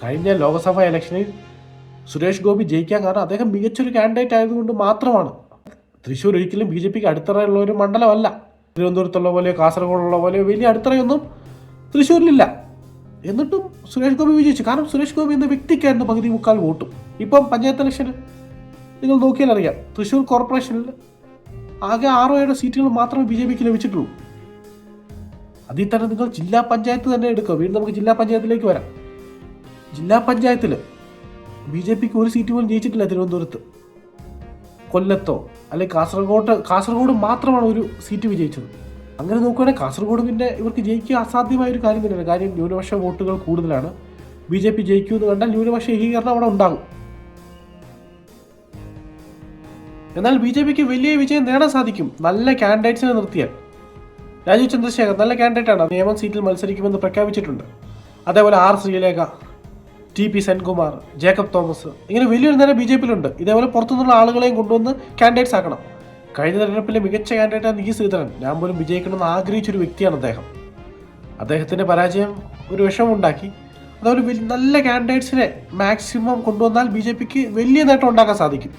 കഴിഞ്ഞ ലോക്സഭാ ഇലക്ഷനിൽ സുരേഷ് ഗോപി ജയിക്കാൻ കാരണം അദ്ദേഹം മികച്ചൊരു കാൻഡിഡേറ്റ് ആയതുകൊണ്ട് മാത്രമാണ്. തൃശ്ശൂർ ഒരിക്കലും ബി ജെ പിക്ക് അടിത്തറയുള്ള ഒരു മണ്ഡലമല്ല. തിരുവനന്തപുരത്തുള്ള പോലെയോ കാസർഗോഡുള്ള പോലെയോ വലിയ അടിത്തറയൊന്നും തൃശ്ശൂരിലില്ല. എന്നിട്ടും സുരേഷ് ഗോപി വിജയിച്ചു. കാരണം സുരേഷ് ഗോപി എന്ന വ്യക്തിക്കായിരുന്നു പകുതി മുക്കാൽ വോട്ടും. ഇപ്പം പഞ്ചായത്ത് ഇലക്ഷന് നിങ്ങൾ നോക്കിയാൽ അറിയാം, തൃശ്ശൂർ കോർപ്പറേഷനിൽ ആകെ 6-7 സീറ്റുകൾ മാത്രമേ ബി ജെ പിക്ക് ലഭിച്ചിട്ടുള്ളൂ. അതിൽ തന്നെ നിങ്ങൾ ജില്ലാ പഞ്ചായത്ത് തന്നെ എടുക്കുക. വീണ്ടും നമുക്ക് ജില്ലാ പഞ്ചായത്തിലേക്ക് വരാം. ജില്ലാ പഞ്ചായത്തിൽ ബി ജെ പിക്ക് ഒരു സീറ്റ് പോലും ജയിച്ചിട്ടില്ല. തിരുവനന്തപുരത്ത്, കൊല്ലത്തോ അല്ലെങ്കിൽ കാസർഗോഡ് മാത്രമാണ് ഒരു സീറ്റ് വിജയിച്ചത്. അങ്ങനെ നോക്കുകയാണെങ്കിൽ കാസർഗോഡ് പിന്നെ ഇവർക്ക് ജയിക്കുക അസാധ്യമായ ഒരു കാര്യം തന്നെയാണ്. കാര്യം ന്യൂനപക്ഷ വോട്ടുകൾ കൂടുതലാണ്. ബി ജെ പി ജയിക്കുമെന്ന് കണ്ടാൽ ന്യൂനപക്ഷ ഏകീകരണം അവിടെ ഉണ്ടാകും. എന്നാൽ ബി ജെ പിക്ക് വലിയ വിജയം നേടാൻ സാധിക്കും നല്ല കാൻഡിഡേറ്റ്സിനെ നിർത്തിയാൽ. രാജീവ് ചന്ദ്രശേഖർ നല്ല കാൻഡിഡേറ്റാണ്, നിയമം സീറ്റിൽ മത്സരിക്കുമെന്ന് പ്രഖ്യാപിച്ചിട്ടുണ്ട്. അതേപോലെ R Sreelekha, T P Senkumar, Jacob Thomas, ഇങ്ങനെ വലിയൊരു നേരം ബി ജെ പിയിലുണ്ട്. ഇതേപോലെ പുറത്തുനിന്നുള്ള ആളുകളെയും കൊണ്ടുവന്ന് കാൻഡിഡേറ്റ്സ് ആക്കണം. കഴിഞ്ഞ തെരഞ്ഞെടുപ്പിലെ മികച്ച കാൻഡിഡേറ്റാണ് ഇ ശ്രീധരൻ. ഞാൻ പോലും വിജയിക്കണമെന്ന് ആഗ്രഹിച്ചൊരു വ്യക്തിയാണ് അദ്ദേഹം. അദ്ദേഹത്തിൻ്റെ പരാജയം ഒരു വിഷമമുണ്ടാക്കി. അതേപോലെ നല്ല കാൻഡിഡേറ്റ്സിനെ മാക്സിമം കൊണ്ടുവന്നാൽ ബി ജെ പിക്ക് വലിയ നേട്ടം ഉണ്ടാക്കാൻ സാധിക്കും.